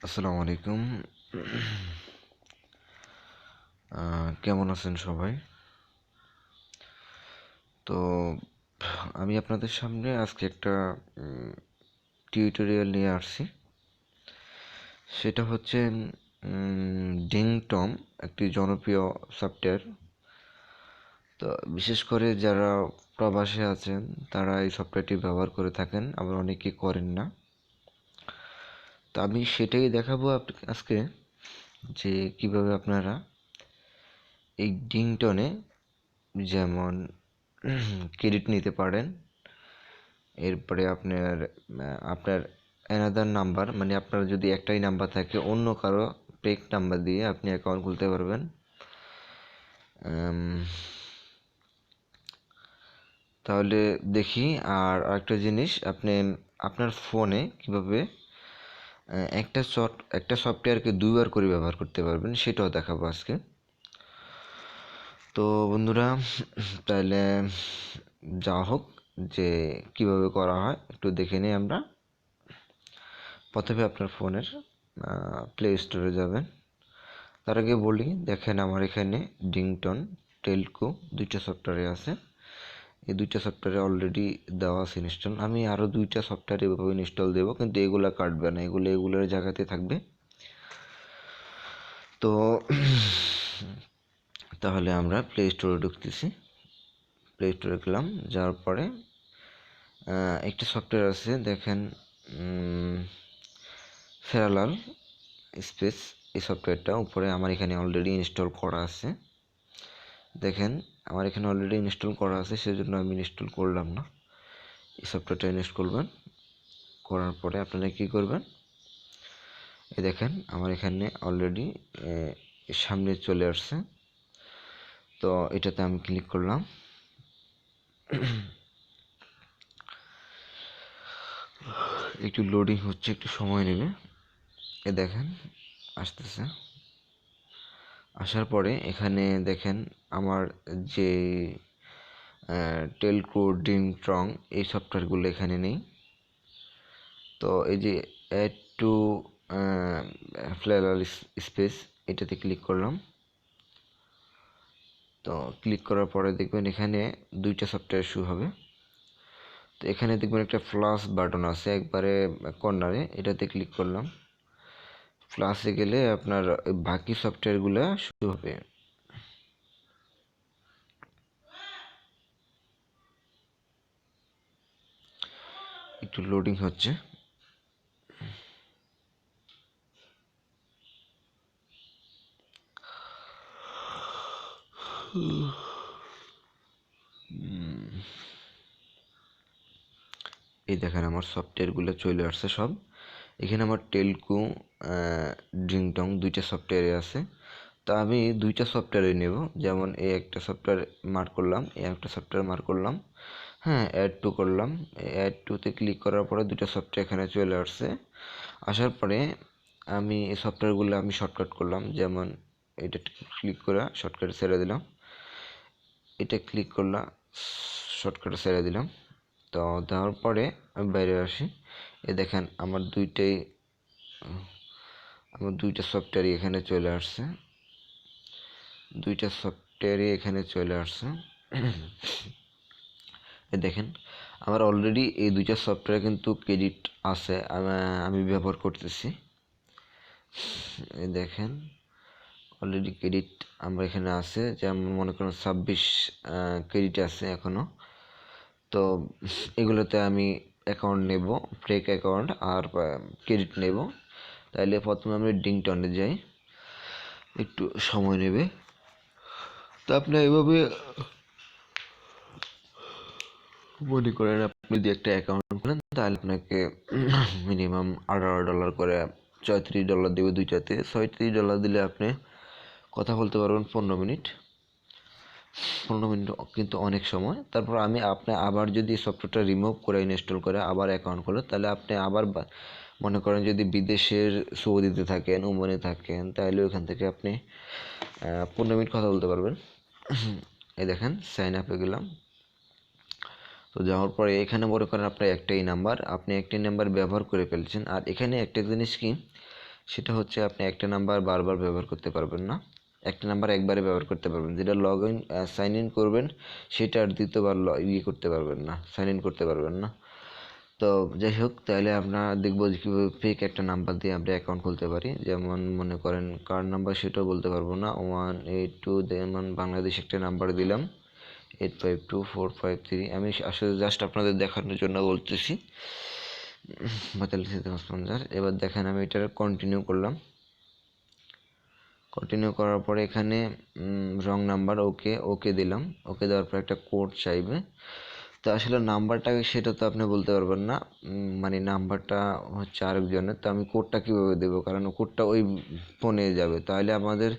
আসসালামু আলাইকুম। কেমন আছেন সবাই? তো আমি আপনাদের সামনে আজকে একটা টিউটোরিয়াল নিয়ে আসছি। সেটা হচ্ছে ডিং টম, একটি জনপ্রিয় সফটওয়্যার। তো বিশেষ করে যারা প্রবাসে আছেন তারা এই সফটওয়্যারটি ব্যবহার করে থাকেন, আবার অনেকে করেন না। তো আমি সেটাই দেখাবো আজকে, যে কিভাবে আপনারা এই ডিং টনে যেমন ক্রেডিট নিতে পারেন। এরপরে আপনার অ্যানাদার নাম্বার, মানে আপনার যদি একটাই নাম্বার থাকে, অন্য কারো পেক নাম্বার দিয়ে আপনি অ্যাকাউন্ট খুলতে পারবেন। তাহলে দেখি। আর আরেকটা জিনিস, আপনি আপনার ফোনে কিভাবে একটা সফটওয়্যারকে দুইবার করে ব্যবহার করতে পারবেন, সেটাও দেখাবো আজকে। তো বন্ধুরা, তাহলে যা হোক, যে কিভাবে করা হয় একটু দেখে নিই আমরা। প্রথমে আপনার ফোনের প্লে স্টোরে যাবেন। তার আগে বলি, দেখেন আমার এখানে ডিংটন, টেলকো দুইটা সফটওয়্যারে আছে। এই দুইটা সফটওয়্যারে অলরেডি দেওয়া আছে ইনস্টল। আমি আরও দুইটা সফটওয়্যার এভাবে ইনস্টল দেবো, কিন্তু এগুলো কাটবে না, এগুলোর জায়গাতে থাকবে। তো তাহলে আমরা প্লে স্টোরে ঢুকতেছি। প্লে স্টোরে গেলাম, যাওয়ার পরে একটা সফটওয়্যার আছে, দেখেন, ফেরালাল স্পেস। এই সফটওয়্যারটা উপরে আমার এখানে অলরেডি ইনস্টল করা আছে। দেখেন, আমার এখানে অলরেডি ইনস্টল করা আছে, সেজন্য আমি ইনস্টল করলাম না। এই সফটওয়্যারটা ইনস্টল করবেন। করার পরে আপনারা কী করবেন, এই দেখেন আমার এখানে অলরেডি সামনে চলে আসছে। তো এটাতে আমি ক্লিক করলাম। একটু লোডিং হচ্ছে, একটু সময় নেবে। এ দেখেন আসতেছে। আসার পরে এখানে দেখেন আমার যে টেলকো, ডিং ট্রং, এই সফটওয়্যারগুলো এখানে নেই। তো এই যে অ্যাড টু ফ্লেলার স্পেস, এটাতে ক্লিক করলাম। তো ক্লিক করার পরে দেখবেন এখানে দুইটা সফটওয়্যার শুরু হবে। তো এখানে দেখবেন একটা প্লাস বাটন আছে একবারে কর্নারে, এটাতে ক্লিক করলাম। প্লাসে গেলে আপনার বাকি সফটওয়্যারগুলো শুরু হবে। একটু লোডিং হচ্ছে। এই দেখেন আমার সফটওয়্যারগুলো চলে আসছে সব। এখানে আমার টেলকো, ড্রিংটং দুইটা সফটওয়্যারে আছে। তো আমি দুইটা সফটওয়্যারে নেব। যেমন এই একটা সফটওয়্যার মার্ক করলাম, এই একটা সফটওয়্যার মার্ক করলাম, হ্যাঁ, অ্যাড টু করলাম। অ্যাড টুতে ক্লিক করার পরে দুটো সফটওয়্যার এখানে চলে আসছে। আসার পরে আমি এই সফটওয়্যারগুলো আমি শর্টকাট করলাম। যেমন এটা ক্লিক করে শর্টকাট ছেড়ে দিলাম, এটা ক্লিক করলাম, শর্টকাটে ছেড়ে দিলাম। তো দেওয়ার পরে আমি বাইরে আসি। এ দেখেন আমার দুইটা সফটওয়্যারই এখানে চলে আসছে। দুইটা সফটওয়্যারই এখানে চলে আসছে। এ দেখেন আমার অলরেডি এই দুইটা সফটওয়্যার কিন্তু ক্রেডিট আছে, আমি ব্যবহার করতেছি। এই দেখেন অলরেডি ক্রেডিট আমার এখানে আছে, যেমন মনে করেন 26 ক্রেডিট আছে এখনো। তো এগুলোতে আমি অ্যাকাউন্ট নেব, ফ্রেক অ্যাকাউন্ট আর ক্রেডিট নেব। তাইলে প্রথমে আমি ডিংটনে যাই, একটু সময় নেবে। তো আপনি এভাবে মনে করেন, আপনি যদি একটা অ্যাকাউন্ট খোলেন তাহলে আপনাকে মিনিমাম $18 করে, $34 দেবে দুইটাতে। $36 দিলে আপনি কথা বলতে পারবেন 15 মিনিট। 15 মিনিট কিন্তু অনেক সময়। তারপর আপনি আবার যদি সফটওয়্যারটা রিমুভ করে ইনস্টল করে আবার অ্যাকাউন্ট খোলেন, তাহলে আপনি আবার মনে করেন যদি বিদেশের সৌদিতে থাকেন, ওমানে থাকেন, তাহলে ওইখান থেকে আপনি 15 মিনিট কথা বলতে পারবেন। এই দেখেন সাইন আপে গেলাম। তো যাওয়ার পরে এখানে মনে করেন আপনার একটাই নাম্বার, আপনি একটাই নাম্বার ব্যবহার করে ফেলছেন। আর এখানে একটা জিনিস কি, সেটা হচ্ছে আপনি একটা নাম্বার বারবার ব্যবহার করতে পারবেন না, একটা নাম্বার একবারে ব্যবহার করতে পারবেন। যেটা লগ ইন সাইন ইন করবেন সেটা আর দ্বিতীয়বার করতে পারবেন না, সাইন ইন করতে পারবেন না। তো যাই হোক, তাহলে আমরা দেখবো যে কীভাবে ফেক একটা নাম্বার দিয়ে আমরা অ্যাকাউন্ট খুলতে পারি। যেমন মনে করেন কার্ড নাম্বার, সেটাও বলতে পারবো না, 182, যেমন বাংলাদেশ একটা নাম্বার দিলাম 852453। আমি আসলে জাস্ট আপনাদের দেখানোর জন্য বলতেছি। এবার দেখেন আমি এটা কন্টিনিউ করলাম। কন্টিনিউ করার পরে এখানে রং নাম্বার, ওকে ওকে দিলাম। ওকে দেওয়ার পর একটা কোড চাইবে। তো আসলে নাম্বারটাকে সেটা তো আপনি বলতে পারবেন না, মানে নাম্বারটা হচ্ছে আরেকজনের। তো আমি কোডটা কীভাবে দেবো, কারণ কোডটা ওই ফোনে যাবে। তাহলে আমাদের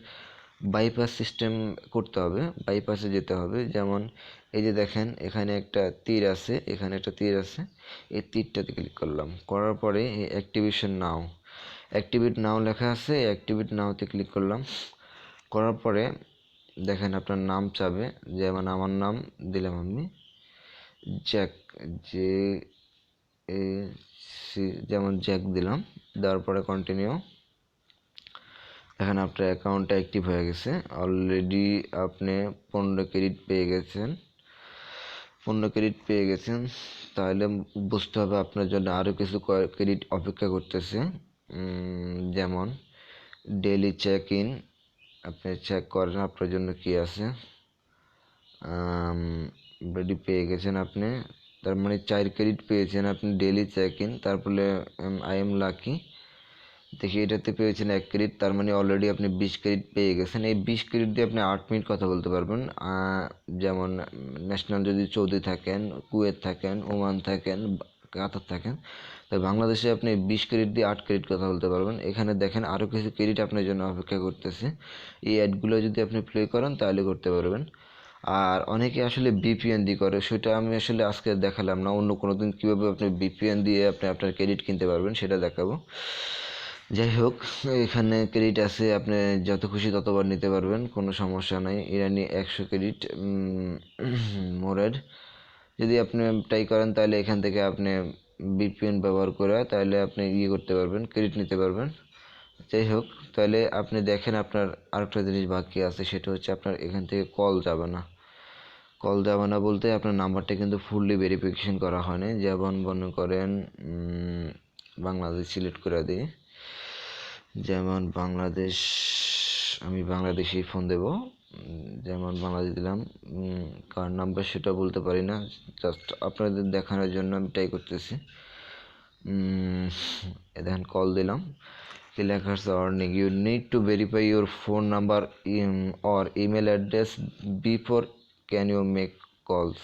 বাইপাস সিস্টেম করতে হবে, বাইপাসে যেতে হবে। যেমন এই যে দেখেন এখানে একটা তীর আছে, এখানে একটা তীর আছে, এই তীরটাতে ক্লিক করলাম। করার পরে অ্যাক্টিভেশন নাও, অ্যাক্টিভেট নাও লেখা আছে, অ্যাক্টিভেট নাওতে ক্লিক করলাম। করার পরে দেখেন আপনার নাম চাবে, যেমন আমার নাম দিলাম আমি জ্যাক, জে এ সি, যেমন জ্যাক দিলাম। দেওয়ার পরে কন্টিনিউ। দেখেন আপনার অ্যাকাউন্টটা অ্যাক্টিভ হয়ে গেছে। অলরেডি আপনি 15 ক্রেডিট পেয়ে গেছেন, 15 ক্রেডিট পেয়ে গেছেন। তাহলে বুঝতে হবে আপনার জন্য আরও কিছু ক্রেডিট অপেক্ষা করতেছে। যেমন ডেইলি চেক ইন, আপনি চেক করেন আপনার জন্য কি আছে। অলরেডি পেয়ে গেছেন আপনি, তার মানে 4 ক্রেডিট পেয়েছেন আপনি ডেইলি চেক ইন। তারপরে আই এম লাকি, দেখি এটাতে পেয়েছেন 1 ক্রেডিট, তার মানে অলরেডি আপনি 20 ক্রেডিট পেয়ে গেছেন। এই 20 ক্রেডিট দিয়ে আপনি 8 মিনিট কথা বলতে পারবেন। যেমন ন্যাশনাল যদি সৌদি থাকেন, কুয়েত থাকেন, ওমান থাকেন, কাতার থাকেন, তাই বাংলাদেশে আপনি 20 ক্রেডিট দিয়ে 8 ক্রেডিট কথা বলতে পারবেন। এখানে দেখেন আরও কিছু ক্রেডিট আপনার জন্য অপেক্ষা করতেছে। এই অ্যাডগুলো যদি আপনি প্লে করেন তাহলে করতে পারবেন। আর অনেকে আসলে বিপিএন দিয়ে করে, সেটা আমি আসলে আজকে দেখালাম না, অন্য কোনো দিন কীভাবে আপনি বিপিএন দিয়ে আপনি আপনার ক্রেডিট কিনতে পারবেন সেটা দেখাবো। যাই হোক, এখানে ক্রেডিট আছে, আপনি যত খুশি ততবার নিতে পারবেন, কোনো সমস্যা নাই। ইরানি 100 ক্রেডিট মোরের যদি আপনি ট্রাই করেন, তাহলে এখান থেকে আপনি বিপিএন ব্যবহার করে তাহলে আপনি করতে পারবেন, ক্রেডিট নিতে পারবেন। যাই হোক, তাহলে আপনি দেখেন আপনার আরেকটা জিনিস বাকি আছে, সেটা হচ্ছে আপনার এখান থেকে কল যাবে না। কল যাবে না বলতে আপনার নাম্বারটা কিন্তু ফুললি ভেরিফিকেশন করা হয়নি। যেমন মনে করেন বাংলাদেশ সিলেক্ট করে দিই, যেমন বাংলাদেশ, আমি বাংলাদেশেই ফোন দেব। যেমন বাংলাদেশ দিলাম। কার নাম্বার সেটা বলতে পারি না, জাস্ট আপনাদের দেখানোর জন্য আমি ট্রাই করতেছি। দেখেন কল দিলাম, কি লেখা আছে, warning, you need to verify your phone number or email address before can you make calls.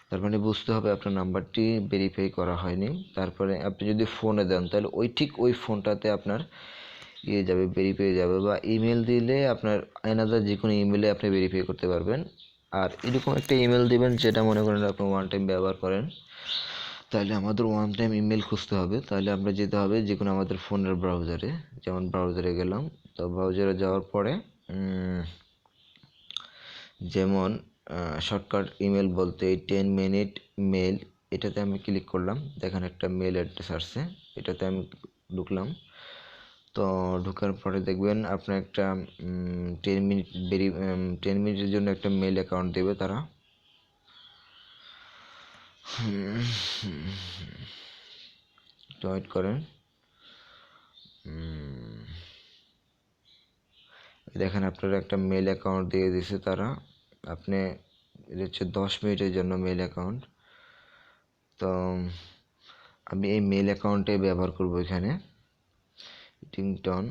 তার মানে বুঝতে হবে আপনার নাম্বারটি ভেরিফাই করা হয়নি। তারপরে আপনি যদি ফোনে দেন তাহলে ওই ফোনটাতে আপনার যাবে, ভেরিফাই যাবে। বা ইমেল দিলে আপনার অ্যানাদার যে কোনো ইমেলে আপনি ভেরিফাই করতে পারবেন। আর এরকম একটা ইমেল দিবেন যেটা মনে করেন আপনি ওয়ান টাইম ব্যবহার করেন। তাহলে আমাদের ওয়ান টাইম ইমেল খুঁজতে হবে। তাহলে আমরা যেতে হবে যে কোনো আমাদের ফোনের ব্রাউজারে, যেমন ব্রাউজারে গেলাম। তো ব্রাউজারে যাওয়ার পরে যেমন শর্টকাট ইমেল বলতে এই 10 মিনিট মেল, এটাতে আমি ক্লিক করলাম। দেখেন একটা মেল অ্যাড্রেস আসছে, এটাতে আমি ঢুকলাম। তো ঢোকার পরে দেখবেন আপনার একটা 10 মিনিটের জন্য একটা মেল অ্যাকাউন্ট দেবে তারা। ওয়েট করেন। দেখেন আপনার একটা মেল অ্যাকাউন্ট দিয়ে দিছে তারা। আপনি এটা হচ্ছে 10 মিনিটের জন্য মেল অ্যাকাউন্ট। তো আমি এই মেল অ্যাকাউন্টে ব্যবহার করব এখানে টিংটন,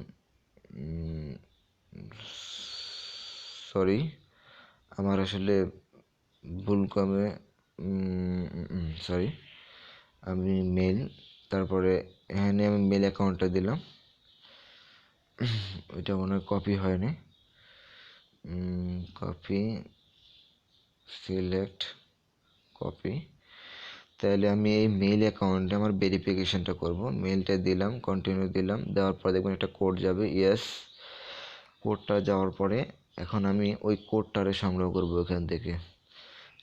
সরি আমার আসলে ভুল কমে, সরি, আমি মেল, তারপরে এখানে আমি মেল অ্যাকাউন্টটা দিলাম। ওইটা মনে হয় কপি হয়নি, কপি, সিলেক্ট, কপি। তাহলে আমি এই মেল অ্যাকাউন্টে আমার ভেরিফিকেশনটা করব। মেলটা দিলাম, কন্টিনিউ দিলাম। দেওয়ার পর দেখবেন একটা কোড যাবে, ইয়েস। কোডটা যাওয়ার পরে এখন আমি ওই কোডটারে সংগ্রহ করব এখান থেকে।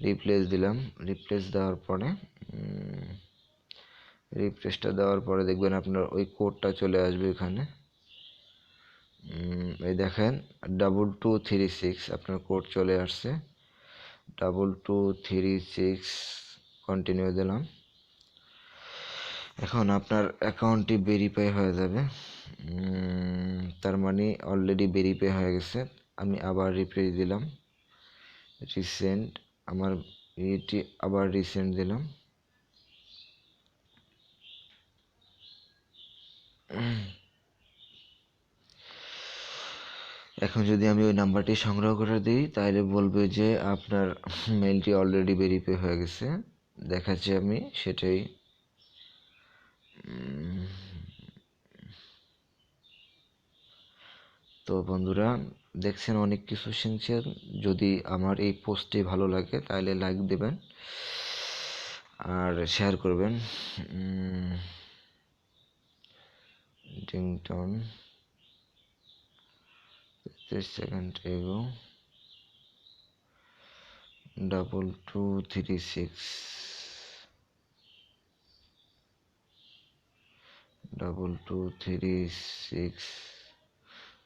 রিপ্লেস দিলাম, রিপ্লেস দেওয়ার পরে রিফ্রেশটা দেওয়ার পরে দেখবেন আপনার ওই কোডটা চলে আসবে এখানে। এই দেখেন 2236 আপনার কোড চলে আসছে। 2236 কন্টিনিউ দিলাম। এখন আপনার অ্যাকাউন্টটি ভেরিফাই হয়ে যাবে। তার মানে অলরেডি ভেরিফাই হয়ে গেছে। আমি আবার রিফ্রেশ দিলাম, রিসেন্ট, আমার এটি আবার রিসেন্ট দিলাম। এখন যদি আমি ওই নাম্বারটি সংগ্রহ করে দিই তাহলে বলবে যে আপনার মেইলটি অলরেডি ভেরিফাই হয়ে গেছে, দেখাচ্ছি আমি সেটাই। তো বন্ধুরা দেখছেন অনেক কিছু শুনছেন। যদি আমার এই পোস্টটি ভালো লাগে তাহলে লাইক দেবেন আর শেয়ার করবেন। রিংটোন 30 সেকেন্ড এগো 2236 2236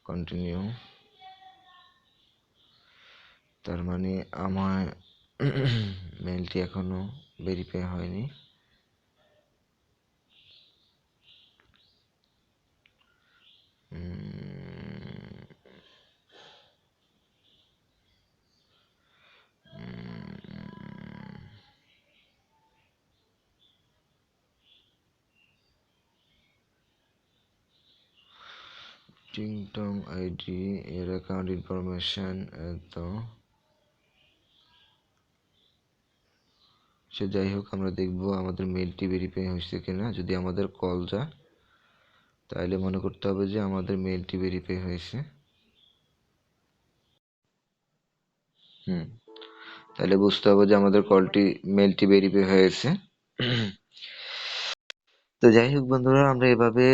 কন্টিনিউ। তার মানে আমার মেলটি এখনো ভেরিফাই হয়নি। টিংটং আইডি এর অ্যাকাউন্ট ইনফরমেশন তো সে যাই হোক, আমরা দেখব আমাদের মেলটি ভেরিফাই হয়েছে কিনা। যদি আমাদের কল যায় তাহলে মনে করতে হবে যে আমাদের মেলটি ভেরিফাই হয়েছে। তাহলে বুঝতে হবে যে আমাদের মেলটি ভেরিফাই হয়েছে। তো যাই হোক বন্ধুরা, আমরা এভাবে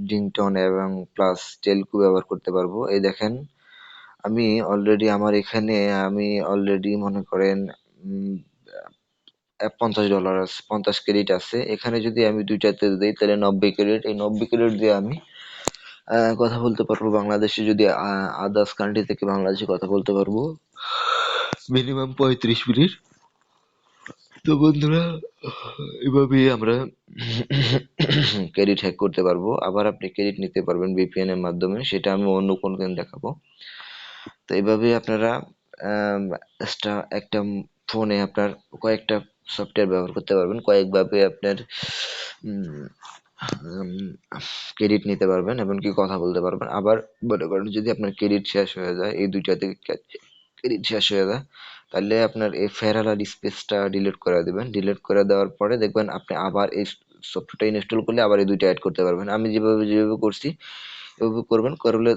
রিংটোন এবং প্লাস টেলকো ব্যবহার করতে পারবো। এই দেখেন আমি অলরেডি আমার এখানে অলরেডি মনে করেন $50 আছে, 50 ক্রেডিট আছে। এখানে যদি আমি দুইটাতে দিই তাহলে 90 ক্রেডিট। এই 90 ক্রেডিট দিয়ে আমি কথা বলতে পারবো বাংলাদেশে, যদি আদার্স কান্ট্রি থেকে বাংলাদেশে কথা বলতে পারবো মিনিমাম 35 মিনিট। তো বন্ধুরা এভাবেই আমরা ক্রেডিট হ্যাক করতে পারবো। আবার আপনি ক্রেডিট নিতে পারবেন ভিপিএন এর মাধ্যমে, সেটা আমি অন্য কোনো দিন দেখাবো। তো এইভাবে আপনারা একটা ফোনে আপনার কয়েকটা সফটওয়্যার ব্যবহার করতে পারবেন, কয়েকভাবে আপনার ক্রেডিট নিতে পারবেন, এমনকি কথা বলতে পারবেন। আবার মনে করেন যদি আপনার ক্রেডিট শেষ হয়ে যায়, এই দুইটা থেকে ক্রেডিট শেষ হয়ে যায়, তাহলে আপনার এই ফেরাল আর স্পেসটা ডিলিট করে দিবেন। ডিলিট করে দেওয়ার পরে দেখবেন আপনি আবার এই সফটওয়্যারটা ইনস্টল করলে আবার এই দুইটা অ্যাড করতে পারবেন। আমি যেভাবে করছি এভাবে করবেন, করলে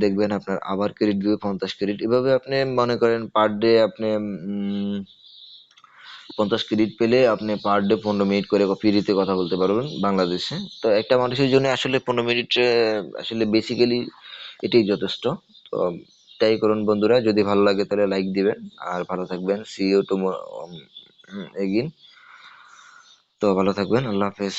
দেখবেন আপনার আবার ক্রেডিট দিবে 50 ক্রেডিট। এভাবে আপনি মনে করেন পার ডে আপনি 50 ক্রেডিট পেলে আপনি পার ডে 15 মিনিট করে ফ্রিতে কথা বলতে পারবেন বাংলাদেশে। তো একটা মানুষের জন্য আসলে 15 মিনিট আসলে বেসিক্যালি এটাই যথেষ্ট। তো ট্রাই করুন বন্ধুরা, যদি ভালো লাগে তাহলে লাইক দিবেন আর ভালো থাকবেন। See you tomorrow again. তো ভালো থাকবেন, আল্লাহ হাফেজ।